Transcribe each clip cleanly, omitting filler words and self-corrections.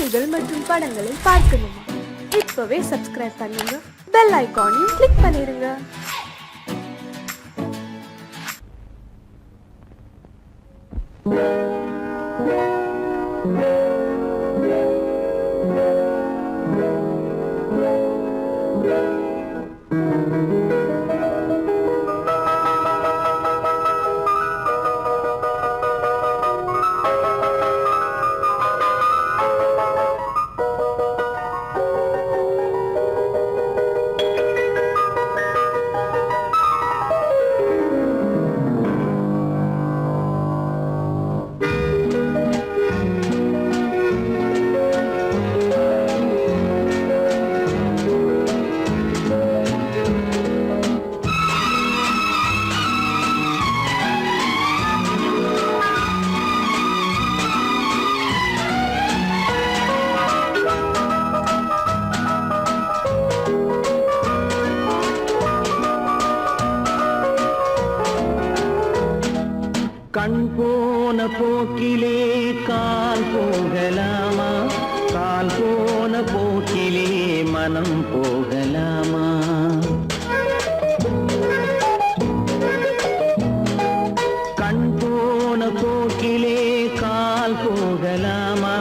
பாடல்கள் மற்றும் படங்களை பார்க்கணுமா? இப்பவே சப்ஸ்கிரைப் பண்ணுங்க, பெல் ஐகானையும் கிளிக் பண்ணிருங்க. கண் போன போக்கிலே கால் போகலாமா? கால் போன போக்கிலே மனம் போகலாமா? கண் போன போக்கிலே கால் போகலாமா?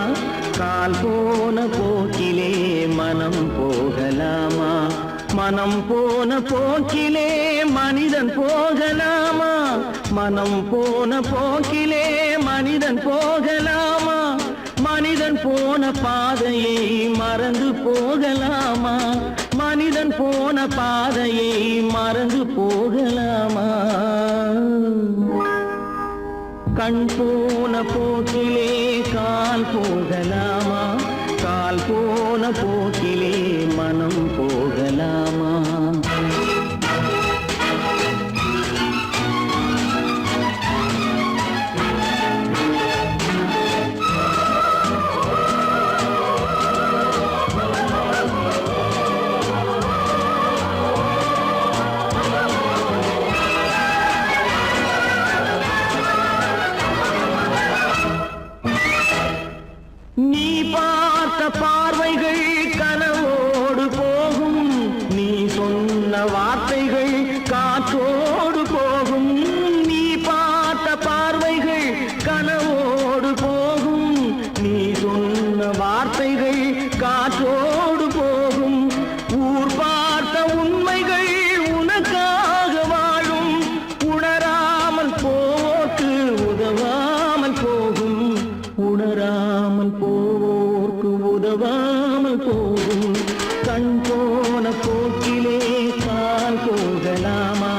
கால் போன போக்கிலே மனம் போகலாமா? மனம் போன போக்கிலே மனிதன் போகலாமா? மனம் போன போக்கிலே மனிதன் போகலாமா? மனிதன் போன பாதையை மறந்து போகலாமா? மனிதன் போன பாதையை மறந்து போகலாமா? கண் போன போக்கிலே கால் போகலாமா? கால் போன போக்கிலே மனம் போகலாமா? நீ பார்த்த பார்வைகள் கனவோடு போகும், நீ சொன்ன வார்த்தைகள் காற்றோடு போகும். நீ பார்த்த பார்வைகள் கனவோடு போகும், நீ சொன்ன வார்த்தைகள் காற்றோடு போகும். ஊர் பார்த்த உண்மைகள் உனக்காக வாழும், உணராமல் போக்கு உதவாமல் போகும். உணராமல் போவோர்க்கு உதவாமல் போகும். கண் போன போக்கிலே கால் போகலாமா?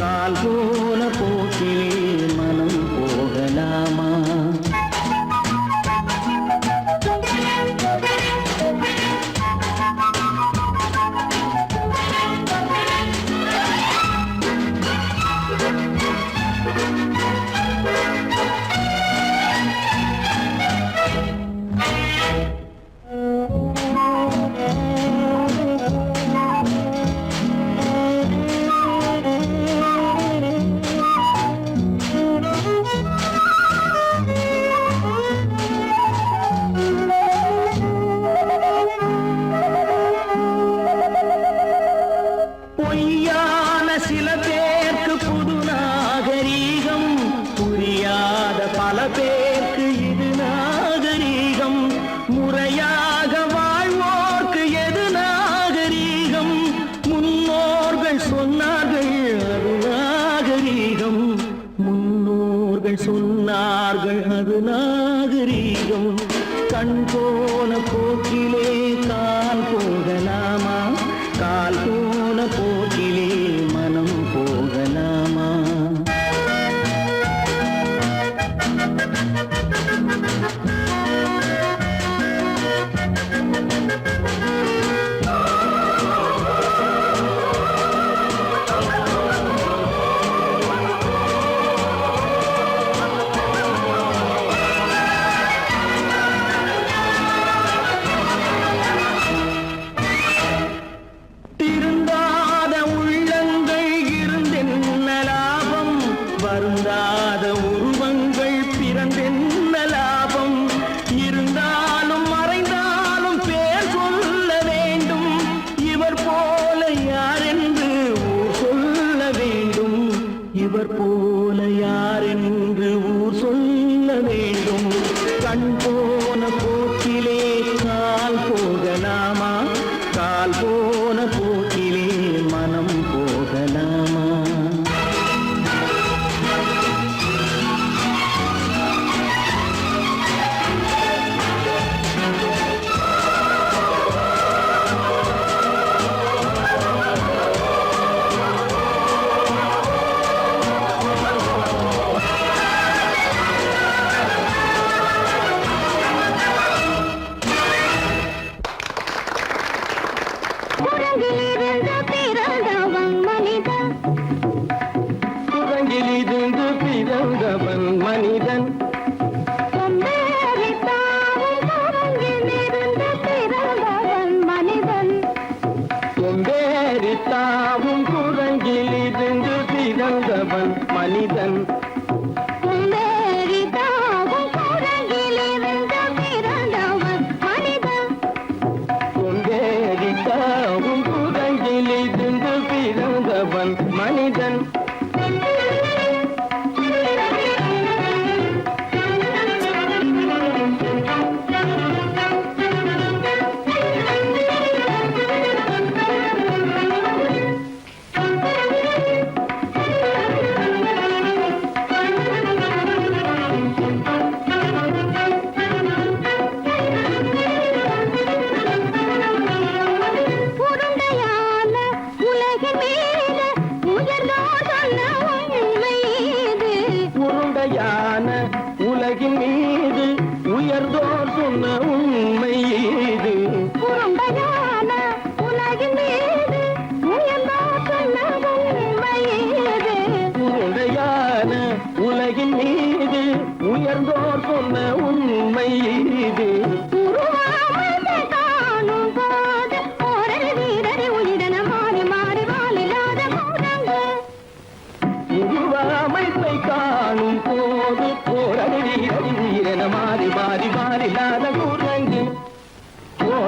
கால் போன போக்கிலே மனம் போகலாமா? பொய்யான சில பேருக்கு புது நாகரீகம், புரியாத பல பேருக்கு இது நாகரீகம். முறையாக வாழ்வோர்க்கு எது நாகரீகம்? முன்னோர்கள் சொன்னார்கள் அது நாகரீகம். முன்னோர்கள் சொன்னார்கள் அது நாகரீகம். கண் போன போக்கிலே கால் போகலாமா? கால் போன போக்கிலே மனம் போகலாமா? உருவங்கள் பிறந்தென்ன லாபம்? இருந்தாலும் மறைந்தாலும்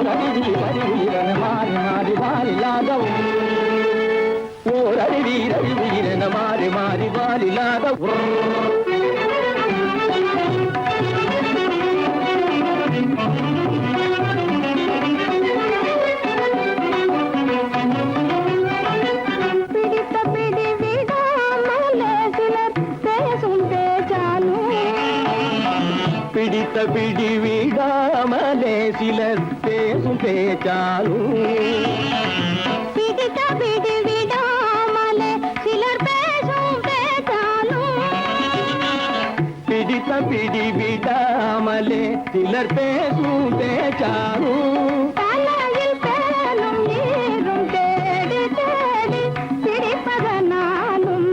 ஓரறிவீரன மாறி மாறி வாலில்லாதவும் ஓரறிவீரன மாறி மாறி வாலில்லாதவும் பிடித்த பிடி விடாமலே சிலர் பேசும் பேச்சாலும் பிடித்த பிடி விடாமலே சிலர் பேசும் பேச்சாலும் பிடித்த பிடி விடாமலே சிலர் பேசும் பேச்சாலும் தலையில் பேனும் நீரும் தேடி தேடி பிடிப்பதனாலும்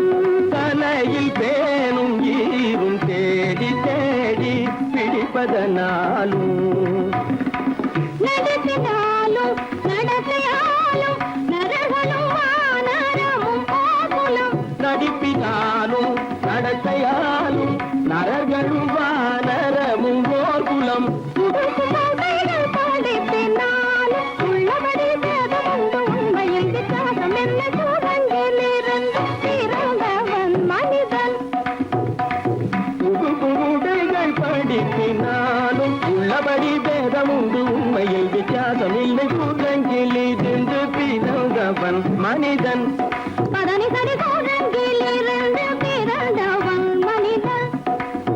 தலையில் பேனும் ஈரும் தேடி தேடி பிடிப்பதனாலும் நடத்தினாலும் நடத்தையாலும் நரகனும் வானரமும் போகுலும் நடிப்பினாலும் நடத்தையாலும் நரர்களும் வானரமும் ஓர்குலம் புதுமைகள் படிப்பினாலும் உள்ளபடி வேதமுண்டு உண்மையில் வித்தியாசம் என்ன சூழங்கிலிருந்து பிறந்தவன் மனிதன் புதுமைகள் படிப்பினாலும் உள்ளபடி பேதமுண்டு உண்மையில் வித்தியாசம் இல்லை கூட்டங்கிலிருந்து பிறந்தவன் மனிதன் பதனி சரி சூழங்கிலிருந்து பிறந்தவன் மனிதன்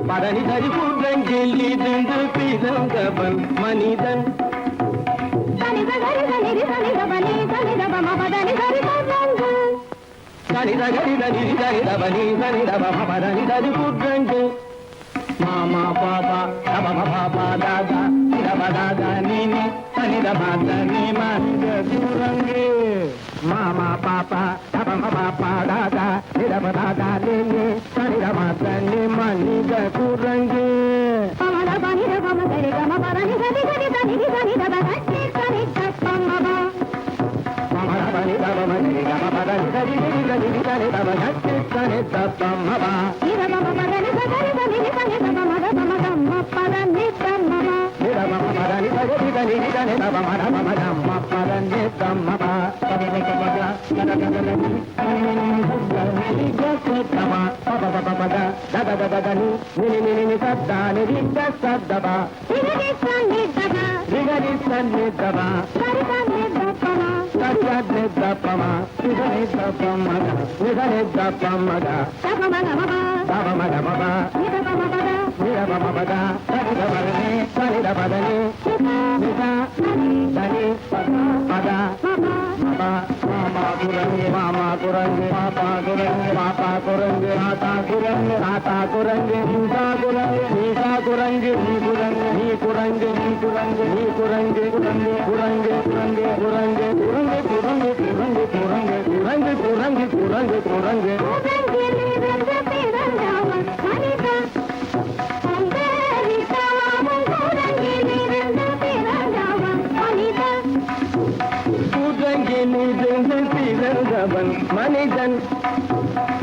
பதனி சரி கூட்டங்கிலிருந்து பிறந்தவன் மனிதன் தனித கரித நிரி தனிதவனி தனிதவம பதனி சரி சூழங்கு சனித கரித நிரி தனிதவனி தனிதவமபதனி சரி கூட்டங்கு மாமா பாபா தபம பாபா தாதா நிதப தாதா நீனி தனிதப தனி மனித குரங்கு மாமா பாப்பா தபம பாப்பா தாதா நிதப தாதா நீனி தனிதப தனி மனித குரங்கு பமத பனித பம சரி கம பதனி சரி சரி தனிதி தனிதவ கட்டி சரி தப்பம்மப பமரபனி தபம சரி கம பதனி சரி சரி தனிதப கட்டி சரி தப்பம்மபா நிதபம பதனி சரி தனிதி தனிதப மத பம கம்ம பதனி தம்மப நிதபம பதனி சரி தனிதி தனிதப மத பம கம்ம பதனி தம்மபா பதனி கமபா நதததனி நினி ஜசதமா பபபபபத ததததனி நினி சத்தானி ரிதசதபா நிதி சன்னிதப ரிகரி சன்னிதபா சரி சன்னிதபம சத்யத்னிதபமா நிதனிதபமத நிதனிதபமத தபமகமப தபமகமபா நிதபமபத நிதபமபத தனிதபதனி தனிதபதனி நித தனி பத மப மாமா குரங்கு மாமா குரங்கு பாப்பா குரங்கு பாப்பா குரங்கு ஆத்தா குரங்கு ஆத்தா குரங்கு நீசா குரங்கு நீசா குரங்கு நீ குரங்கு நீ குரங்கு நீ குரங்கு நீ குரங்கு குரங்கு குரங்கு குரங்கு குரங்கு குரங்கு குரங்கு குரங்கு குரங்கு குரங்கு குரங்கு குரங்கு குரங்கு கூட்டங்கிலிருந்து பிறந்தவன் மனிதன் அம்பேரித்தாமும் கூட்டங்கிலிருந்து பிறந்தவன் மனிதன் கூட்டங்கிலிருந்து பிறந்தவன் மனிதன்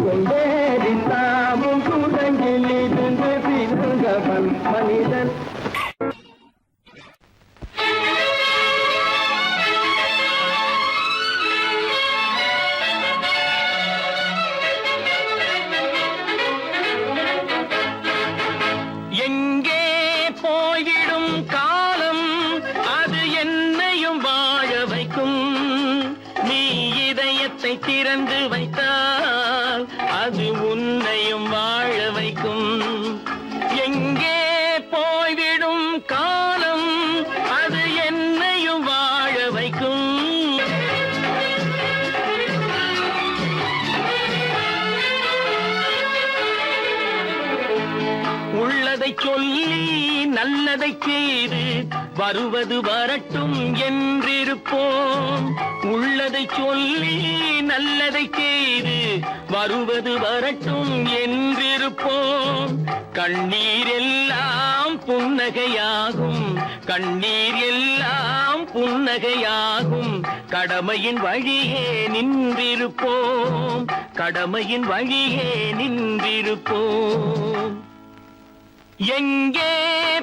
கொண்டேரித்தாமும் கூட்டங்கிலிருந்து பிறந்தவன் மனிதன் எங்கே போய்விடும் காலம் அது என்னையும் வாழ வைக்கும் நீ இதயத்தை திறந்து வைத்தால் அது உன்னையும் வாழ வைக்கும் எங்கே போய்விடும் காலம் அது என்னையும் வாழ வைக்கும் உள்ளதை சொல்லி நல்லதை செய்து வருவது வரட்டும் என்றிருப்போம் உள்ளதை சொல்லி நல்லதை செய்து வருவது வரட்டும் என்றிருப்போம் கண்ணீர் எல்லாம் புன்னகையாகும் கண்ணீர் எல்லாம் புன்னகையாகும் கடமையின் வழியே நின்றிருப்போம் கடமையின் வழியே நின்றிருப்போம் எங்கே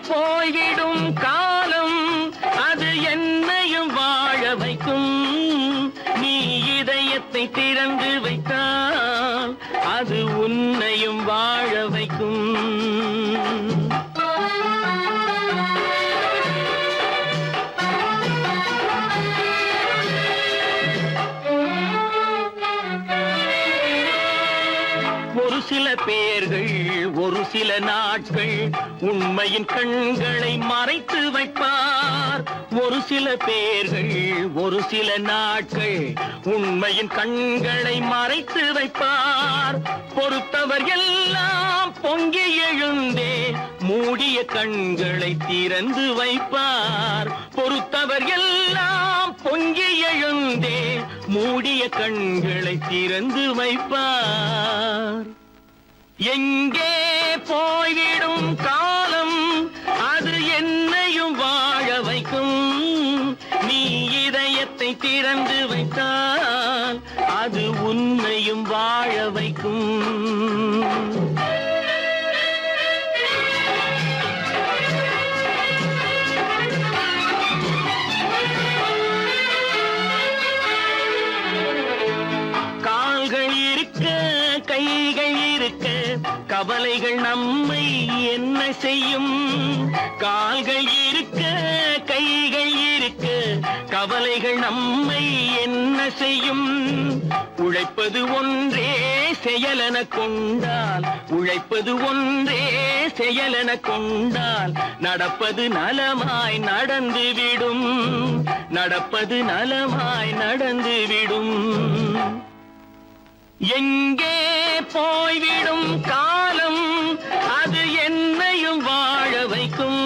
போய்விடும் காலம் அது என்னை நாட்கள் உண்மையின் கண்களை மறைத்து வைப்பார். ஒரு சில பேர்கள் ஒரு சில நாட்கள் உண்மையின் கண்களை மறைத்து வைப்பார். பொறுத்தவர் எல்லாம் பொங்கி எழுந்தே மூடிய கண்களை திறந்து வைப்பார். பொறுத்தவர் எல்லாம் பொங்கி எழுந்தே மூடிய கண்களை திறந்து வைப்பார். எங்கே போய்விடும் காலம் அது என்னையும் வாழ வைக்கும். நீ இதயத்தை திறந்து வைத்தால் அது உன்னையும் வாழ வைக்கும். கால்கள் இருக்க கைகள் இருக்க கவலைகள் நம்மை என்ன செய்யும். கால்கள் இருக்க கைகள் இருக்க கவலைகள் நம்மை என்ன செய்யும். உழைப்பது ஒன்றே செயலென கொண்டால் உழைப்பது ஒன்றே செயலென கொண்டால் நடப்பது நலமாய் நடந்துவிடும். நடப்பது நலமாய் நடந்துவிடும். எங்கே போய்விடும் காலம் அது என்னையும் வாழ வைக்கும்.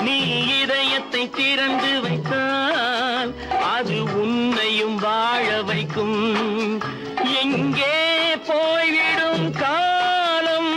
நீ இதயத்தை திறந்து வைத்தால் அது உன்னையும் வாழ வைக்கும். எங்கே போய்விடும் காலம்.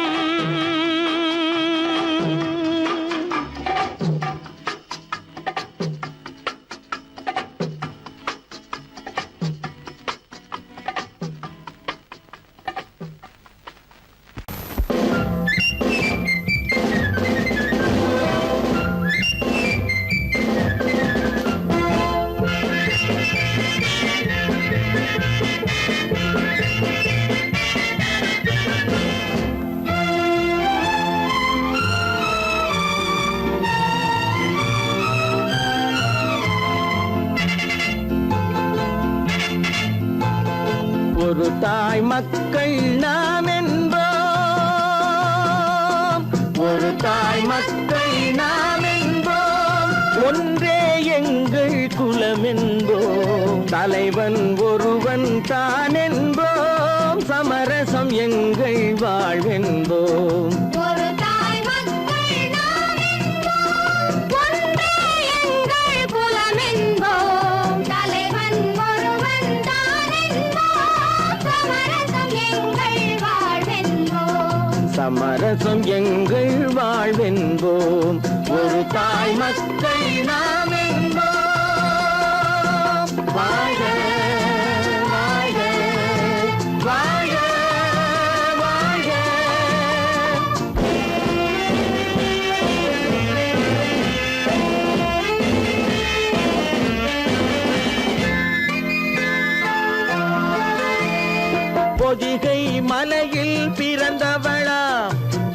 ஒரு தாய் மக்கள் நாம் என்போம். ஒரு தாய் மக்கள் நாம் என்போம். ஒன்றே எங்கள் குலம் என்போம். தலைவன் ஒருவன் தான் என்போம். சமரசம் எங்கள் வாழ்வென்போம். ஒரு தாய் மக்கள் நாம் என்போம். ஒன்றே எங்கள் குலம் என்போம். தலைவன் ஒருவன் தான் என்போம். சமரசம் எங்கள் வாழ்வென்போம். சமரசம் எங்கள் வாழ்வென்போம். ஒரு தாய் மக்கள் நாம் என்போம். வாழ்க வாழ்க வாழ்க வாழ்க. பொதிகை மலையில் பிறந்தவளா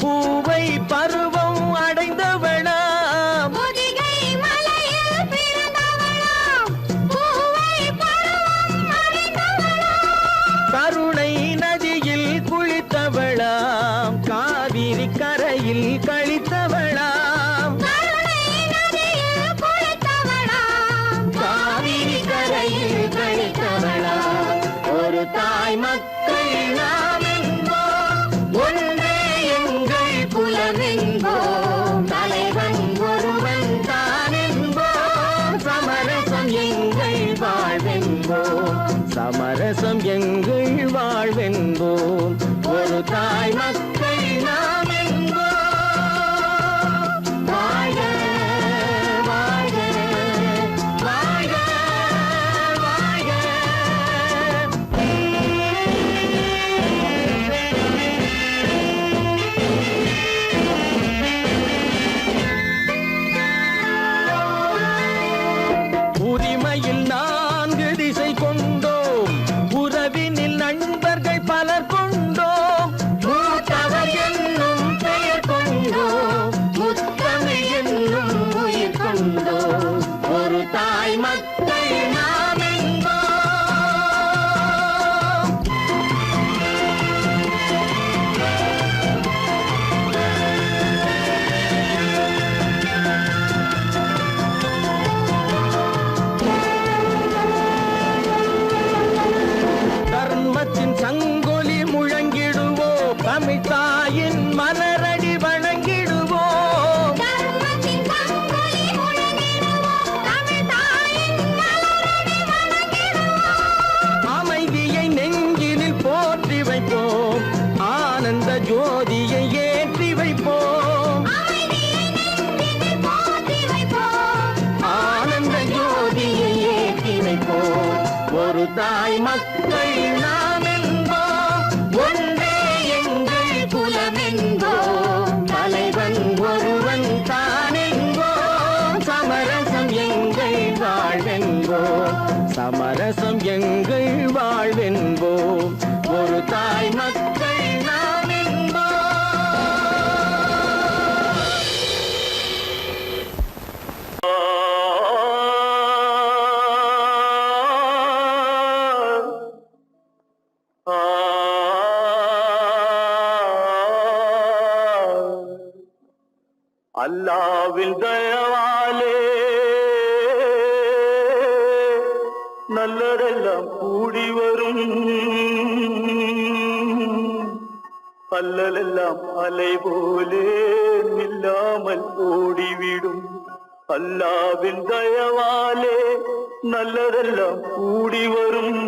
பூவை பருவம் அடைந்தவளா. பொதிகை மலையில் பிறந்தவளாம். பூவை பருவம் அடைந்தவளாம். கருணை நதியில் குளித்தவளாம். காவிரி கரையில் கழித்தவளாம். கருணை நதியில் குளித்தவளாம். காவிரி கரையில் கழித்தவளாம். ஒரு தாய் மக்கள் நாம் என்போம். ஒன்றே எங்கள் குலம் என்போம். தலைவன் ஒருவன் தான் என்போம். சமரசம் எங்கள் வாழ்வென்போம். சமரசம் எங்கள் வாழ்வென்போம். ஒரு தாய் மக்கள் நாம் என்போம். வாழ்க வாழ்க வாழ்க வாழ்க. உரிமையில் 4 திசை கொண்டோம். உறவினில் நண்பர்கள் பலர் கொண்டோம். மூத்தவர் என்னும் பெயர் கொண்டோம். முத்தமிழ் என்னும் உயிர் கொண்டோம். ஒரு தாய் மக்கள் நாம் என்போம். தாய் மக்கள் நாம் என்போம், ஒன்றே எங்கள் குலம் என்போம், தலைவன் ஒருவன் தான் என்போம், சமரசம் எங்கள் வாழ்வென்போம், சமரசம் எங்கள் வாழ்வென்போம், ஒரு தாய் மக்கள் நாம் என்போம். அல்லாவின் தயவாலே நல்லதெல்லாம் கூடி வரும், அல்லலெல்லாம் அலை போலே நில்லாமல் ஓடிவிடும். அல்லாவின் தயவாலே நல்லதெல்லாம் கூடி வரும்,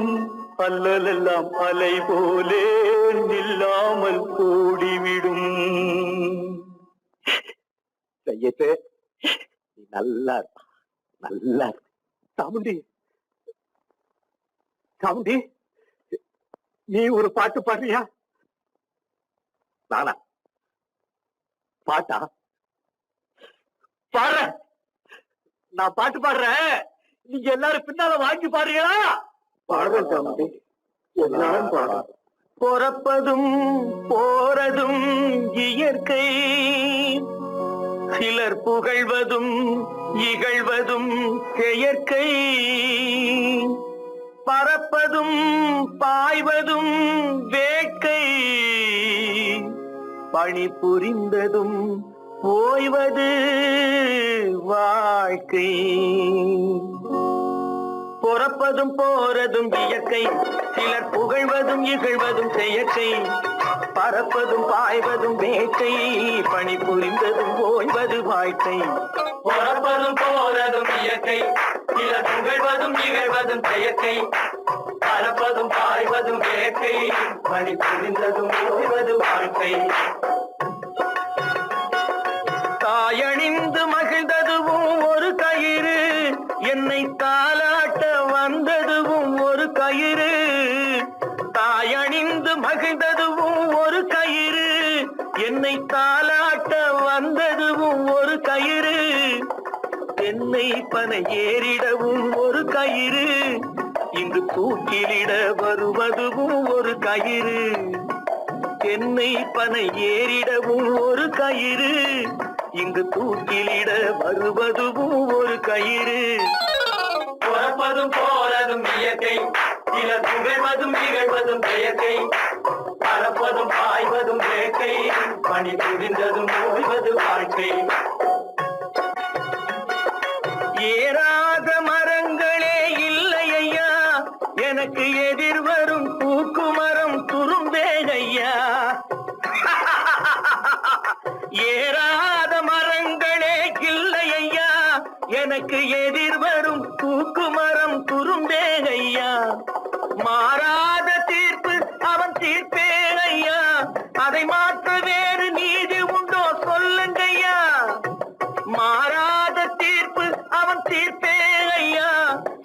அல்லலெல்லாம் அலை போலே நில்லாமல் ஓடிவிடும். கையத்தே நீ நல்லா நல்லா சாமுண்டி, சாமுண்டி நீ ஒரு பாட்டு பாடுறியா? நானா பாட்டா பாடுற? நான் பாட்டு பாடுறேன், நீங்க எல்லாரும் பின்னால வாங்கி பாடுறீங்களா? பாடுறேன் சாமுண்டி, எல்லாரும் பாடுற. பிறப்பதும் போறதும் இயற்கை, சிலர் புகழ்வதும் இகழ்வதும் செயற்கை, பறப்பதும் பாய்வதும் வேட்கை, பணி புரிந்ததும் ஓய்வது வாழ்க்கை. பிறப்பதும் போறதும் இயற்கை, சிலர் புகழ்வதும் இகழ்வதும் செயற்கை, பறப்பதும் பாய்வதும் வேட்கை, பணி புரிந்ததும் ஓய்வது வாழ்க்கை. பிறப்பதும் போறதும் இயற்கை, சிலர் புகழ்வதும் இகழ்வதும் செயற்கை, பறப்பதும் பாய்வதும் வேட்கை, பணி புரிந்ததும் ஓய்வது வாழ்க்கை. தாயணிந்து மகிழ்ந்ததுவும் ஒரு கயிறு, என்னை தாலாட்ட வந்ததுவும் ஒரு கயிறு. தாயணிந்து மகிழ்ந்ததுவும் ஒரு கயிறு, என்னை தாலாட்ட வந்ததுவும் ஒரு கயிறு. என்னை பனை ஏறிடவும் ஒரு கயிறு, இங்கு தூக்கிலிட வருவதுவும் ஒரு கயிறு. என்னை பனை ஏறிடவும் ஒரு கயிறு, இங்கு தூக்கிலிட வருவதுவும் ஒரு கயிறு. பிறப்பதும் போறதும் இயற்கை, சிலர் புகழ்வதும் இகழ்வதும் செயற்கை, பறப்பதும் பாய்வதும் வேட்கை, பணி புரிந்ததும் ஓய்வது வாழ்க்கை. ஏறாத மரங்களே இல்லை ஐயா, எனக்கு எதிர் வரும் பூக்குமரம் துரும்பேகையா. ஏறாத மரங்களே இல்லை ஐயா, எனக்கு எதிர் வரும் பூக்குமரம் துரும்பேகையா. மாறாத தீர்ப்பு அவன் தீர்ப்பே ஐயா, அதை மாற்ற வேறு நீதி உண்டோ சொல்லுங்கய்யா. மாறாத தீர்ப்பு அவன் தீர்ப்பே ஐயா,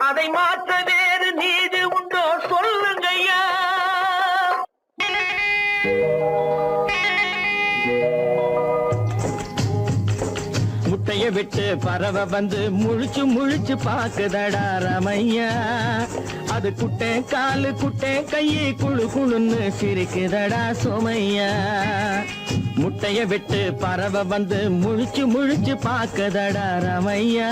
அதை மாற்ற வேறு நீதி உண்டோ சொல்லுங்கய்யா. முட்டைய விட்டு பறவை வந்து முழிச்சு முழிச்சு பாக்குதடா ரமையா, அது குட்டை காலு குட்டை கையை குழு குழுன்னு சிரிக்குதடா சோமையா. முட்டைய விட்டு பறவை வந்து முழிச்சு முழிச்சு பாக்குதடா ரமையா,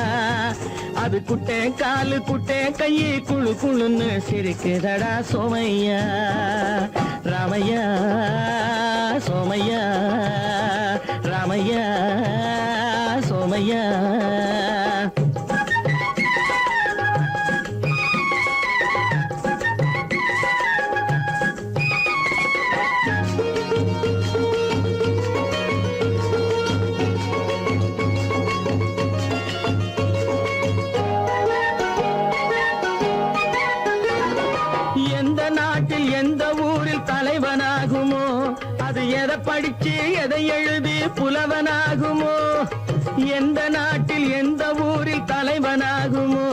அது குட்டை காலு குட்டை கையை குழு குழுன்னு சிரிக்குதடா சோமையா. ராமையா சோமையா, ராமையா சோமையா. எந்த நாட்டில் எந்த ஊரில் தலைவனாகுமோ, அது எதை படிச்சு எதை எழுதி புலவனாகுமோ. எந்த நாட்டில் எந்த ஊரில் தலைவனாகுமோ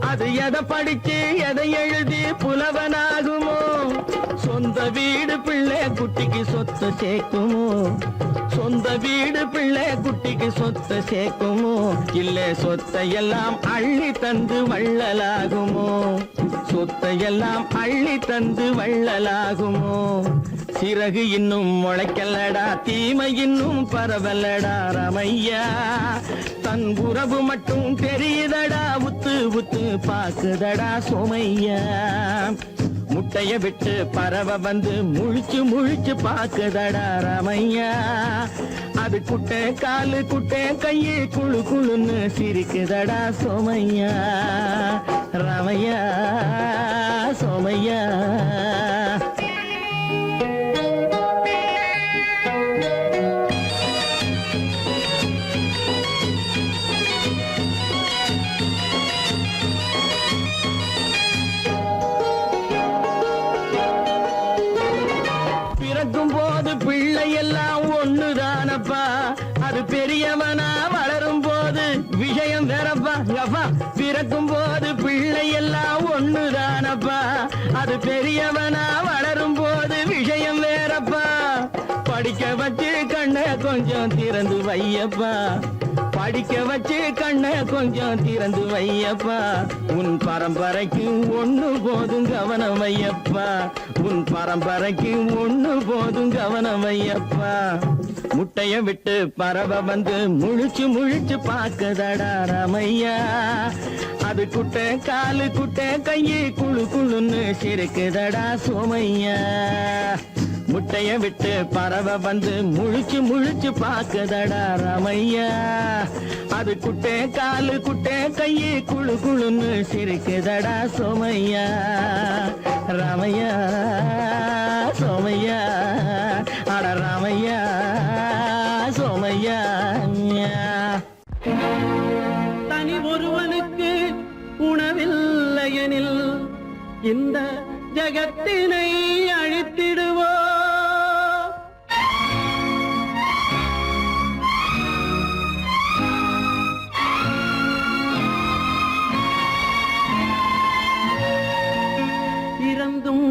அது எதை படிச்சு எதை எழுதி புலவனாகுமோ சொந்த வீடு பிள்ளை குட்டிக்கு சொத்து சேர்க்குமோ சொந்த வீடு பிள்ளை குட்டிக்கு சொத்து சேர்க்குமோ இல்ல சொத்தை எல்லாம் அள்ளி தந்து வள்ளலாகுமோ சொத்தை எல்லாம் அள்ளி தந்து வள்ளலாகுமோ சிறகு இன்னும் முளைக்கல்லடா தீமை இன்னும் பரவல்லடா ரமையா தன் உறவு மட்டும் தெரியுதடா உத்து உத்து பாக்குதடா சோமையா முட்டைய விட்டு பறவை வந்து முழிச்சு முழிச்சு பாக்குதடா ரமையா அது குட்டை காலு குட்டை கையை குழு குழுன்னு சிரிக்குதடா சோமையா ரமையா சோமையா பிறக்கும் போது பிள்ளை எல்லாம் ஒண்ணுதானப்பா அது பெரியவனா வளரும் போது விஷயம் வேறப்பா அப்பா பிறக்கும் போது பிள்ளை எல்லாம் ஒண்ணுதானப்பா அது பெரியவனா வளரும் போது விஷயம் வேறப்பா படிக்க வச்சு கண்ணை கொஞ்சம் திறந்து வையப்பா படிக்க வச்சு கண்ணை கொஞ்சம் திறந்து வையப்பா உன் பரம்பரைக்கு ஒண்ணு போதும் கவனம் வையப்பா உன் பரம்பரைக்கு ஒண்ணு போதும் கவனம் வையப்பா முட்டைய விட்டு பறவை வந்து முழிச்சு முழிச்சு பாக்குதடா ரமையா அது குட்டை காலு குட்டை கையை குழு குழுன்னு சிரிக்குதடா சோமையா முட்டைய விட்டு பறவை வந்து முழிச்சு முழிச்சு பாக்குதடா ரமையா அது குட்டை காலு குட்டை கையை குழு குழுன்னு சிரிக்குதடா சோமையா ரமையா சோமையா அட ரமையா சோமையா தனி ஒருவனுக்கு உணவில்லையெனில் இந்த ஜகத்தினை அழித்திடுவோ இறந்தும்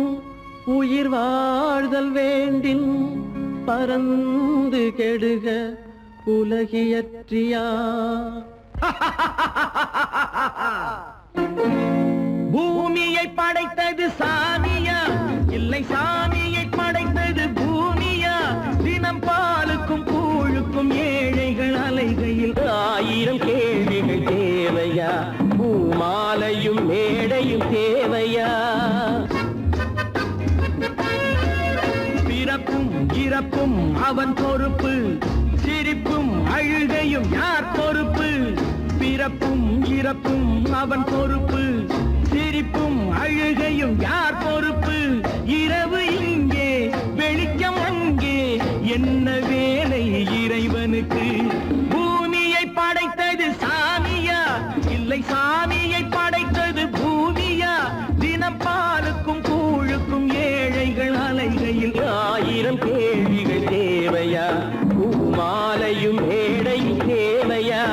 உயிர் வாழ்தல் வேண்டின் பறந்து கெடுக உலகியற்றியா பூமியை படைத்தது சாமியா இல்லை சாமியை படைத்தது பூமியா தினம் பாலுக்கும் கூழுக்கும் ஏழைகள் அலைகையில் 1000 கேள்விகள் தேவையா பூமாலையும் மேடையும் தேவையா பிறப்பும் இறப்பும் அவன் பொறுப்பு சிரிப்பும் அழுகையும் யார் பொறுப்பு பிறப்பும் இறப்பும் அவன் பொறுப்பு சிரிப்பும் அழுகையும் யார் பொறுப்பு இரவு இங்கே வெளிச்சம் அங்கே என்ன வேலை இறைவனுக்கு பூமியை படைத்தது சாமியா இல்லை சாமியை படைத்தது பூமியா தினம் பாலுக்கும் கூழுக்கும் ஏழைகள் அலைகையில் 1000 கேள்விகள் தேவையா பூமாலையும் மேடையும் தேவையா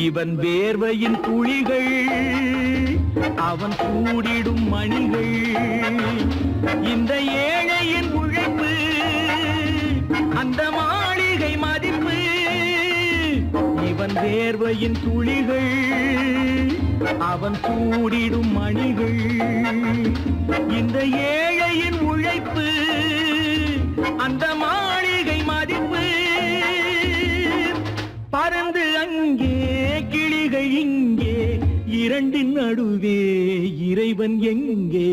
இவன் வேர்வையின் துளிகள் அவன் கூடிடும் மணிகள் இந்த ஏழையின் உழைப்பு அந்த மாளிகை மதிப்பு இவன் வேர்வையின் துளிகள் அவன் கூடிடும் மணிகள் இந்த ஏழையின் உழைப்பு அந்த மாளிகை மதிப்பு பறந்து அங்கே கிளிகள் இங்கே இரண்டின் நடுவே இறைவன் எங்கே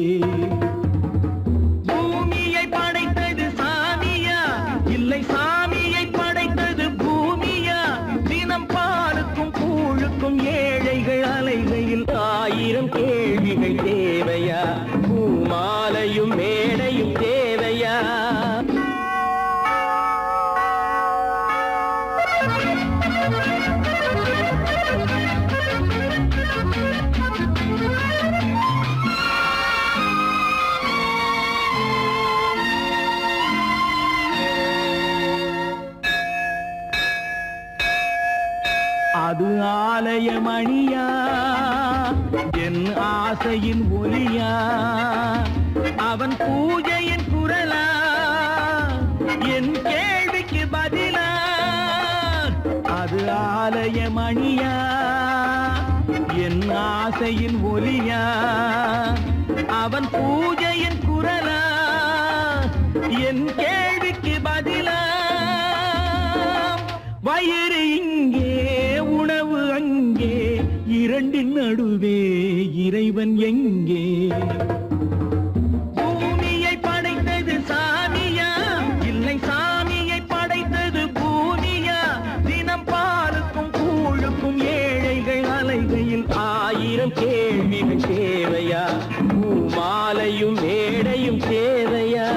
பூமியை படைத்தது சாமியா இல்லை சாமியை படைத்தது பூமியா தினம் பாலுக்கும் கூழுக்கும் ஏழைகள் அலைகையில் 1000 கேள்விகள் தேவையா பூமாலையும் மேடையும் தேவையா ஆலயமணியா என் ஆசையின் ஒலியா அவன் பூஜையின் குரலா என் கேள்விக்கு பதிலா அது ஆலயமணியா என் ஆசையின் ஒலியா அவன் பூஜையின் குரலா என் கேள்விக்கு பதிலா வயிறு இங்கே உணவு அங்கே இரண்டின் நடுவே இறைவன் எங்கே பூமியை படைத்தது சாமியா இல்லை சாமியை படைத்தது பூமியா தினம் பாலுக்கும் கூழுக்கும் ஏழைகள் அலைகையில் 1000 கேள்விகள் தேவையா பூமாலையும் மேடையும் தேவையா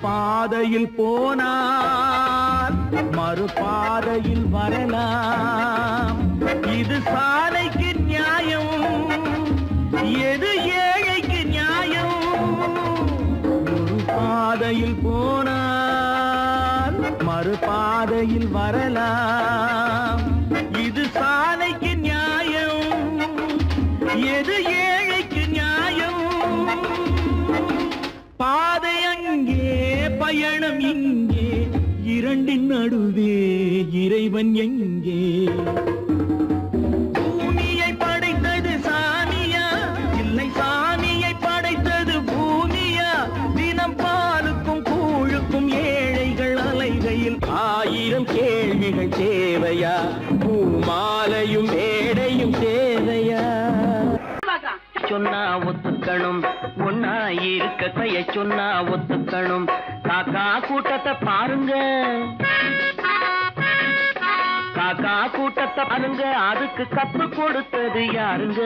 பாதையில் போனால் மறுபாதையில் வரலாம் இது சாலைக்கு நியாயம் எது ஏழைக்கு நியாயம் ஒரு பாதையில் போனால் மறுபாதையில் வரலாம் இது சாலைக்கு நியாயம் எது ஏழைக்கு நியாயம் பாதை அங்கே பயணம் இங்கே இரண்டின் நடுவே இறைவன் எங்கே பூமியை படைத்தது சாமியா இல்லை சாமியை படைத்தது பூமியா தினம் பாலுக்கும் கூழுக்கும் ஏழைகள் அலைகையில் 1000 கேள்விகள் தேவையா பூமாலையும் மேடையும் தேவையா சொன்னா ஒத்துக்கணும் ஒன்னா இருக்க கைய சொன்னா ஒத்துக்கணும் காக்கா கூட்டத்தை பாருங்க காக்கா கூட்டத்தை பாருங்க அதுக்கு கத்து கொடுத்தது யாருங்க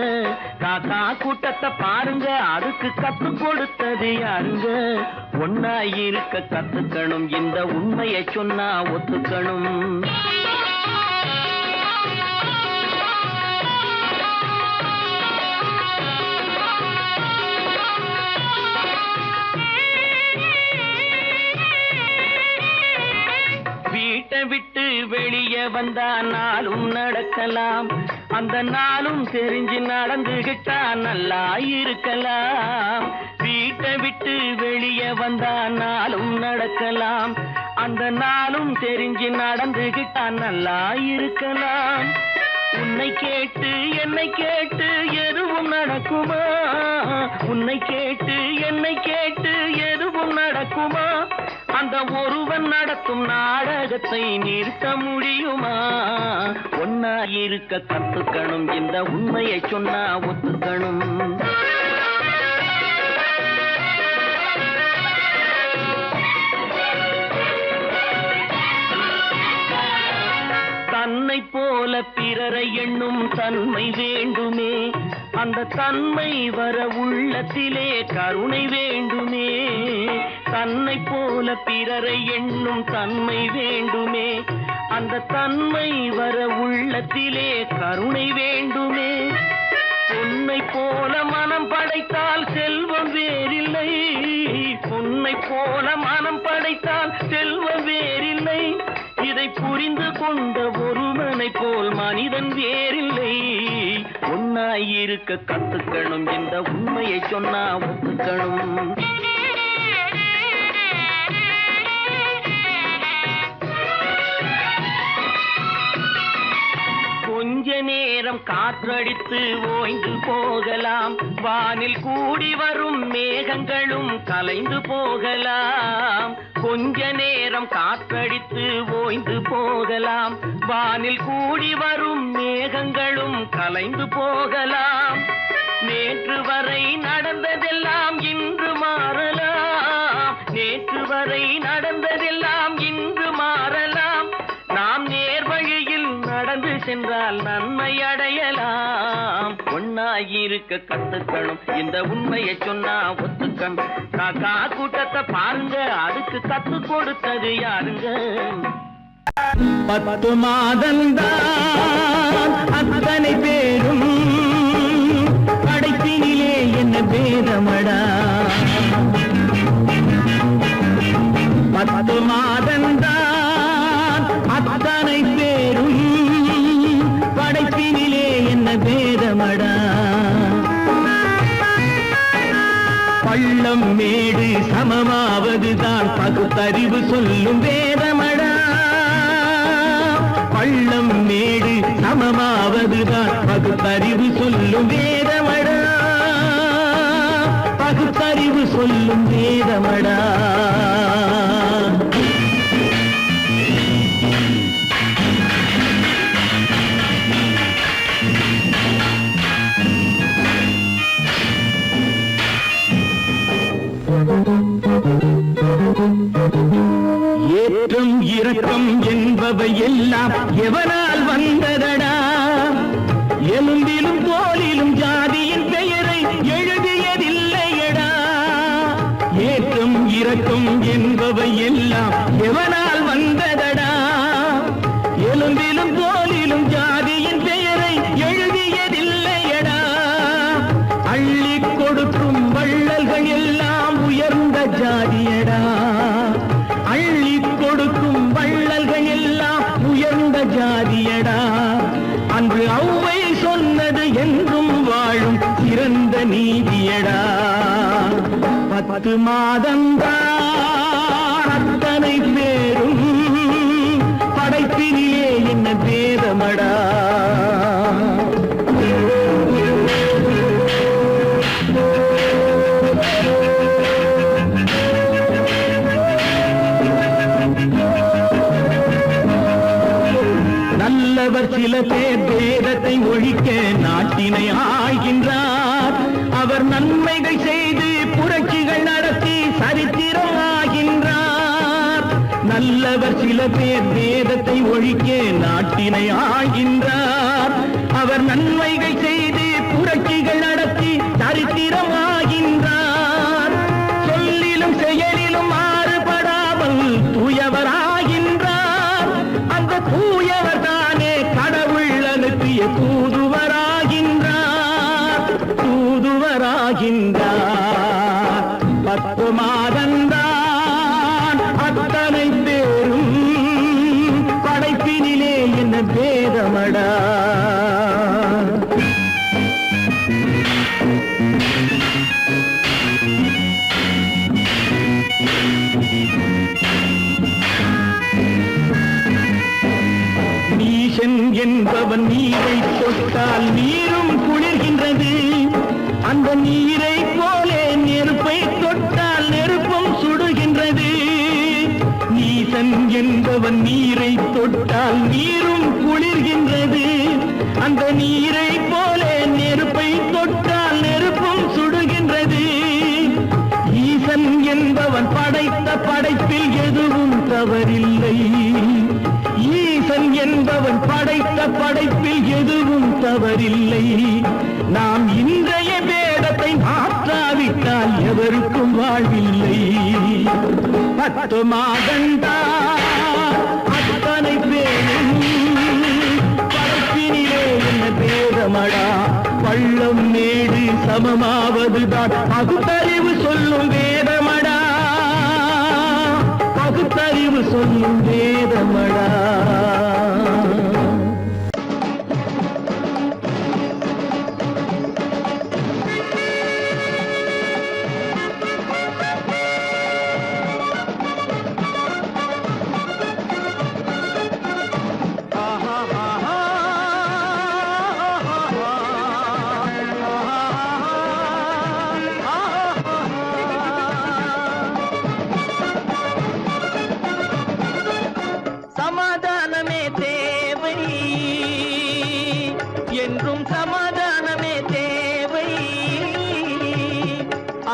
காக்கா கூட்டத்தை பாருங்க அதுக்கு கத்து கொடுத்தது யாருங்க ஒன்னா இருக்க கத்துக்கணும் இந்த உண்மையை சொன்னா ஒத்துக்கணும் விட்டு வெளியே வந்தா நாளும் நடக்கலாம் அந்த நாளும் தெரிஞ்சு நடந்துகிட்டா நல்லா இருக்கலாம் வீட்டை விட்டு வெளியே வந்தா நாளும் நடக்கலாம் அந்த நாளும் தெரிஞ்சு நடந்துகிட்டா நல்லா இருக்கலாம் உன்னை கேட்டு என்னை கேட்டு எதுவும் நடக்குமா உன்னை கேட்டு என்னை கேட்டு எதுவும் நடக்குமா அந்த ஒருவன் நடத்தும் நாடகத்தை நிறுத்த முடியுமா ஒன்னா இருக்க கத்துக்கணும் இந்த உண்மையை சொன்னா ஒத்துக்கணும் தன்னை போல பிறரை எண்ணும் தன்மை வேண்டுமே அந்த தன்மை வர உள்ளத்திலே கருணை வேண்டுமே தன்னை போல பிறரை எண்ணும் தன்மை வேண்டுமே அந்த தன்மை வர உள்ளத்திலே கருணை வேண்டுமே பொன்னை போல மனம் படைத்தால் செல்வம் வேறில்லை பொன்னை போல மனம் படைத்தால் செல்வம் வேறில்லை இதை புரிந்து கொண்ட ஒருவனை போல் மனிதன் வேறில்லை ஒன்னாயிருக்க கத்துக்கணும் இந்த உண்மையை சொன்னா ஒத்துக்கணும் கொஞ்ச நேரம் காற்றடித்து ஓய்ந்து போகலாம் வானில் கூடி வரும் மேகங்களும் கலைந்து போகலாம் கொஞ்ச நேரம் காற்றடித்து ஓய்ந்து போகலாம் வானில் கூடி வரும் மேகங்களும் கலைந்து போகலாம் நேற்று வரை நடந்ததெல்லாம் இன்று மாறலாம் நேற்று வரை நடந்ததெல்லாம் இன்று மாறலாம் நாம் நேர்வழியில் நடந்து சென்றால் நன்மை அடையலாம் ஒன்னாயிருக்க கத்துக்கணும் இந்த உண்மையை சொன்னா ஒத்துக்கணும் காக்கா கூட்டத்தை பாருங்க அதுக்கு கத்து கொடுத்தது யாருங்க 10 மாதந்தான் அத்தனை பேரும் படைப்பினிலே என்ன பேதமடா 10 மாதந்தான் அத்தனை பேரும் படைப்பினிலே என்ன பேதமடா பள்ளம் மேடு சமமாவதுதான் பகுத்தறிவு சொல்லும் வேதமடா பள்ளம் மேடு சமமாவதுதான் பகுத்தறிவு சொல்லும் வேதமடா பகுத்தறிவு சொல்லும் வேதமடா ஏற்றம் இரக்கம் என்பவை எல்லாம் எவனால் வந்ததடா எலும்பிலும் தோலிலும் ஜாதியின் பெயரை எழுதியதில்லையடா ஏற்றம் இரக்கம் என்பவை எல்லாம் எவனால் வந்ததடா எலும்பிலும் தோலிலும் ஜாதியின் பெயரை எழுதியதில்லையடா அள்ளி கொடுக்கும் வள்ளல்கள் எல்லாம் உயர்ந்த ஜாதியடா அள்ளி கொடுக்கும் வள்ளல்கள் எல்லாம் உயர்ந்த ஜாதியடா அன்று ஔவை சொன்னது என்றும் வாழும் சிறந்த நீதியடா 10 மாதந்தான் அத்தனை பேரும் படைப்பினிலே என்ன பேதமடா நல்லவர் சில பேர் வேதத்தை ஒழிக்க நாட்டினை ஆள்கின்றார் அவர் நன்மைகள் செய்து புரட்சிகள் நடத்தி சரித்திரம் ஆகின்றார் நல்லவர் சில பேர் வேதத்தை ஒழிக்க நாட்டினை ஆள்கின்றார் அவர் நன்மைகள் செய்து புரட்சிகள் நடத்தி சரித்திரம் ஆகின்றார் சொல்லிலும் செயலிலும் மாறுபடாமல் தூயவராகின்றார் அந்த தூயவர் தானே கடவுள் அனுப்பிய தூதுவராகின்றார் 10 மாதந்தான் அத்தனை பேரும் படைப்பினிலே என்ன பேதமடா நீசன் என்பவன் நீரை தொட்டால் நீரும் குளிர்கின்றது அந்த நீரை போலே நெருப்பை தொட்டால் நெருப்பும் சுடுகின்றது நீசன் என்பவன் நீரை தொட்டால் நீரும் குளிர்கின்றது அந்த நீரை போலே நெருப்பை தொட்டால் நெருப்பும் சுடுகின்றது ஈசன் என்பவன் படைத்த படைப்பில் எதுவும் தவறில்லை ஈசன் என்பவன் படைத்த படைப்பில் எதுவும் தவறில்லை நாம் இன்றைய வேதத்தை மாற்றாவிட்டால் எவருக்கும் வாழ்வில்லை 10 மாதந்தான் அத்தனை பேரும் படைப்பினிலே என்ன பேதமடா பள்ளம் மேடு சமமாவதுதான் பகுத்தறிவு சொல்லும் வேதமடா பகுத்தறிவு சொல்லும் வேதமடா சமாதானமே தேவை என்றும் சமாதானமே தேவை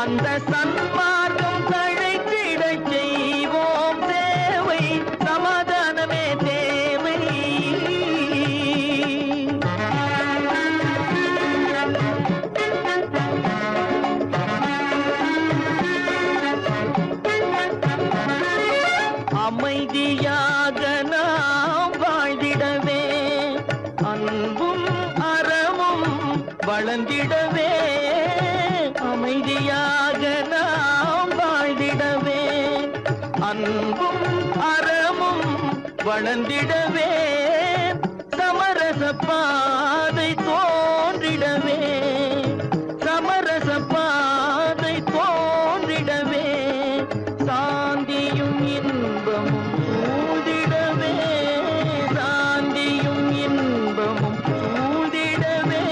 அந்த சன்மார்க்கம் தழைத்திடச் செய்வோம் தேவை சமாதானமே தேவை அமைதியாக நாம் வளர்ந்திடவே அமைதியாக நாம் வாழ்ந்திடவே அன்பும் அறமும் வளர்ந்திடவே சமரச பாதை தோன்றிடவே சமரச பாதை தோன்றிடவே சாந்தியும் இன்பமும் சூழ்ந்திடவே சாந்தியும் இன்பமும் சூழ்ந்திடவே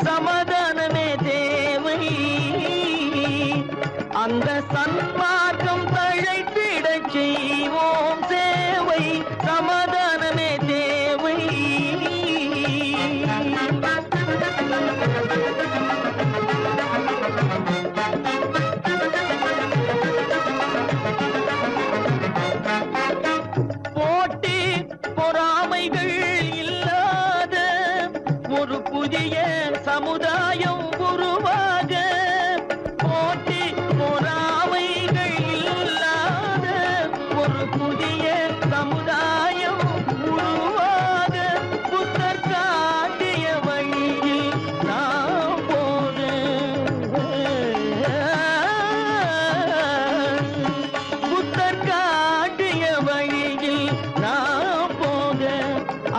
சமாதானமே தேவை அந்த சன்மார்க்கம் தழைத்திடச் செய்வோம் சேவை சமாதானமே தேவை போட்டி பொறாமைகள் இல்லாத ஒரு புதிய சமுதாயம் உருவாக போட்டி பொறாமைகள் இல்லாத ஒரு புதிய சமுதாயம் உருவாக புத்தர் காட்டிய வழியில் நாம் போக புத்தர் காட்டிய வழியில் நாம் போக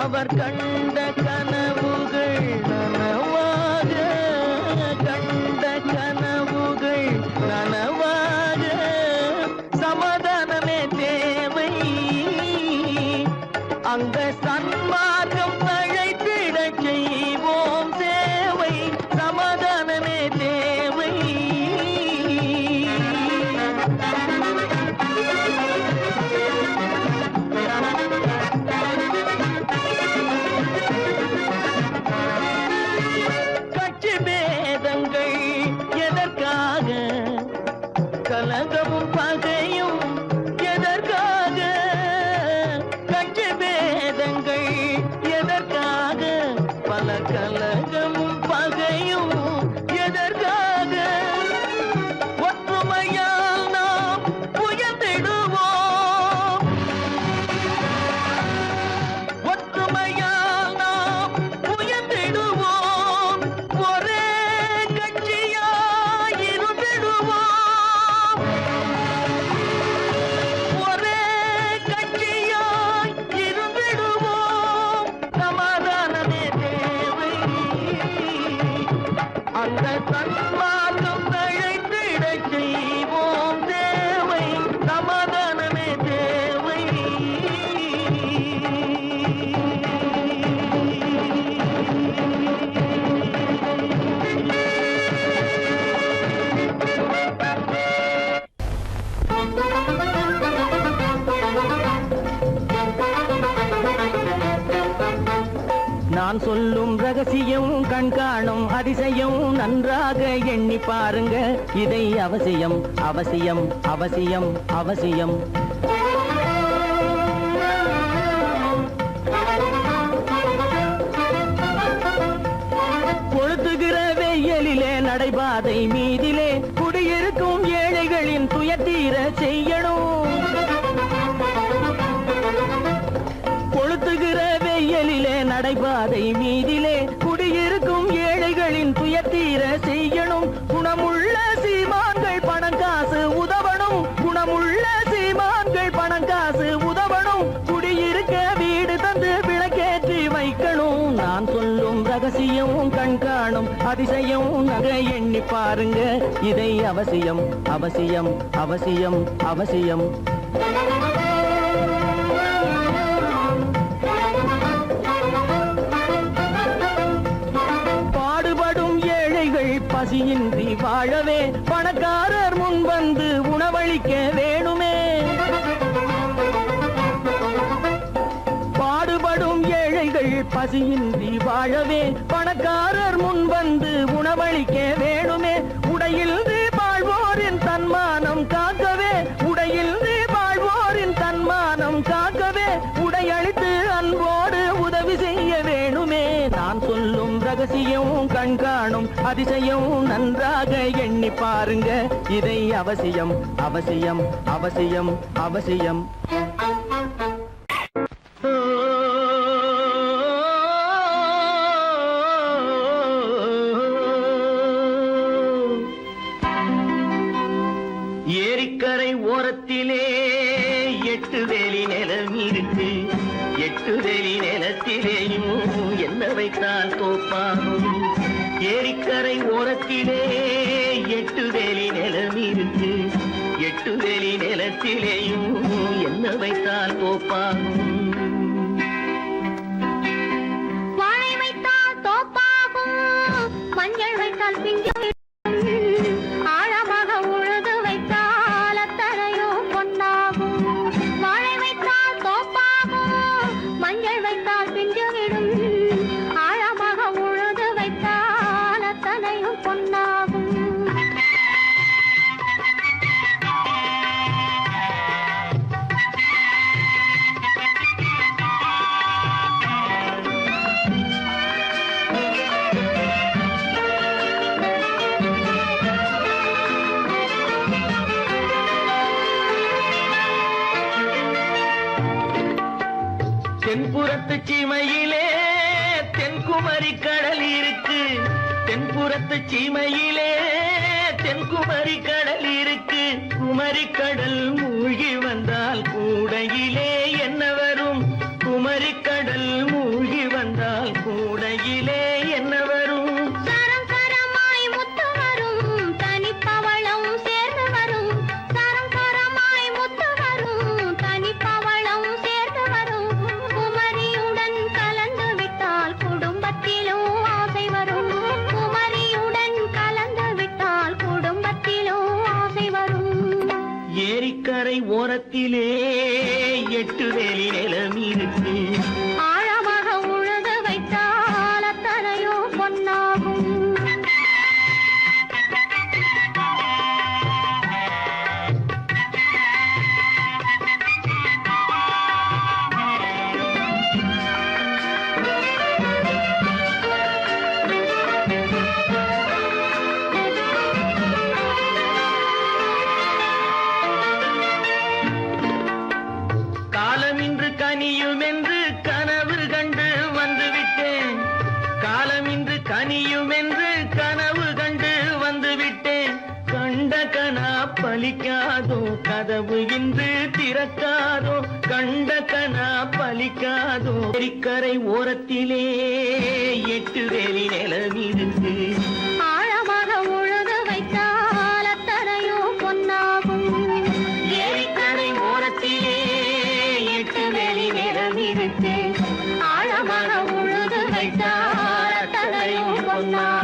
அவர் கண்ட கனவுகள் நனவாக கண்ட கனவுகள் நனவாக சமாதானமே தேவை அந்த சன்மார்க்கம் தழைத்திடச் செய்வோம் சேவை சமாதானமே தேவை கட்சி பேதங்கள் எதற்காக கலகமும் பகையும் எதற்காக கட்சி பேதங்கள் எதற்காக பல கலகமும் பகையும் எதற்காக ஒற்றுமையால் நாம் உயர்ந்திடுவோம் ஒற்றுமையால் நாம் உயர்ந்திடுவோம் ஒரே கட்சியாய் இருந்திடுவோம் ஒரே கட்சியாய் இருந்திடுவோம் சமாதானமே தேவை அந்த சன்மார்க்கம் தழைத்திடச் செய்வோம் தேவை சமாதானமே தேவை நான் சொல்லும் ரகசியம் கண்காணும் அதிசயம் நன்றாக எண்ணி பாருங்க இதை அவசியம் அவசியம் அவசியம் அவசியம் கொளுத்துகிற வெயிலிலே நடைபாதை மீதிலே குடியிருக்கும் ஏழைகளின் துயத்தீர செய்யணும் கொளுத்துகிற வெயிலிலே நடைபாதை மீதிலே குடியிருக்கும் ஏழைகளின் துயத்தீர செய்யணும் குணமுள்ள சீமான்கள் பணம் காசு உதவணும் குணமுள்ள சீமான்கள் பணம் காசு உதவணும் குடியிருக்க வீடு தந்து விளக்கேற்றி வைக்கணும் நான் சொல்லும் ரகசியம் கண்காணும் அதிசயம் நகை எண்ணி பாருங்க இதை அவசியம் அவசியம் அவசியம் அவசியம் பாடுபடும் ஏழைகள் பசியின்றி வாழவே பணக்காரர் முன் வந்து உணவளிக்க வேணுமே பாடுபடும் ஏழைகள் பசியின்றி வாழவே பணக்காரர் முன் வந்து உணவளிக்க வேணுமே உடையில் வாழ்வோரின் தன்மானம் காக்கவே உடையில் வாழ்வோரின் தன்மானம் காக்கவே உடையளித்து அன்போடு உதவி செய்ய வேணுமே நான் சொல்லும் ரகசியம் கண்காணும் அதிசயம் நன்றாக எண்ணி பாருங்க இதை அவசியம் அவசியம் அவசியம் அவசியம் நிலத்திலேயும் என்ன வைத்தால் தோப்பாகும். ஏரிக்கரை ஓரத்திலே 8 வேலி நிலம் இருக்கு. 8 வேலி நிலத்திலேயும் என்ன வைத்தால் தோப்பாகும். வாழை வைத்தால் தோப்பாகும், மஞ்சள் வைத்தால் பிஞ்சு ஆழமாக உழுது வைத்தால் அத்தனையோ பொன்னாகும். வாழை வைத்தால் தோப்பாகும், மஞ்சள் வைத்தால் பிஞ்சு விடும் ஆழமாக உழுது வைத்தால் அத்தனையும் பொன்னாகும். தென்புறத்து சீமையிலே தென்குமரி கடல் இருக்கு. தென்புறத்து சீமையிலே தென்குமரி கடல் இருக்கு. குமரி கடல் மூழ்கி வந்தால் கூடையிலே என்ன வரும்? குமரி கடல் மூழ்கி வந்தால் கூடையிலே என்ன வரும்? சரம் சரமாய் முத்து வரும், தனிப்பவளம் சேர்ந்து வரும். சரம் சரமாய் முத்து வரும், தனிப்பவளம் சேர்ந்து வரும். குமரியுடன் கலந்து விட்டால் குடும்பத்திலும் ஆசை வரும். குமரியுடன் கலந்து விட்டால் குடும்பத்திலும் ஆசை வரும். ஏரிக்கரை ஓரத்திலே 8 வேலி நிலம் இருக்கு. ஆழமாக உழுது வைத்தால் அத்தனையோ பொன்னாகும். காலமின்று கனியும் என்று கனவு கண்டு வந்துவிட்டேன். காலமின்று கனியும் என்று கனவு கண்டு வந்துவிட்டேன். கண்ட கனா பலிக்காதோ, கதவு இன்று திறக்காதோ. கண்ட கனா பலிக்காதோ. ஏரிக்கரை ஓரத்திலே 8 வேலி நிலம் இருக்கு. ஆழமாக உழுது வைத்தால் அத்தனையோ பொன்னாகும். ஏரிக்கரை ஓரத்திலே 8 வேலி நிலம் இருக்கு. ஆழமாக உழுது வைத்தால் அத்தனையோ பொன்னாகும்.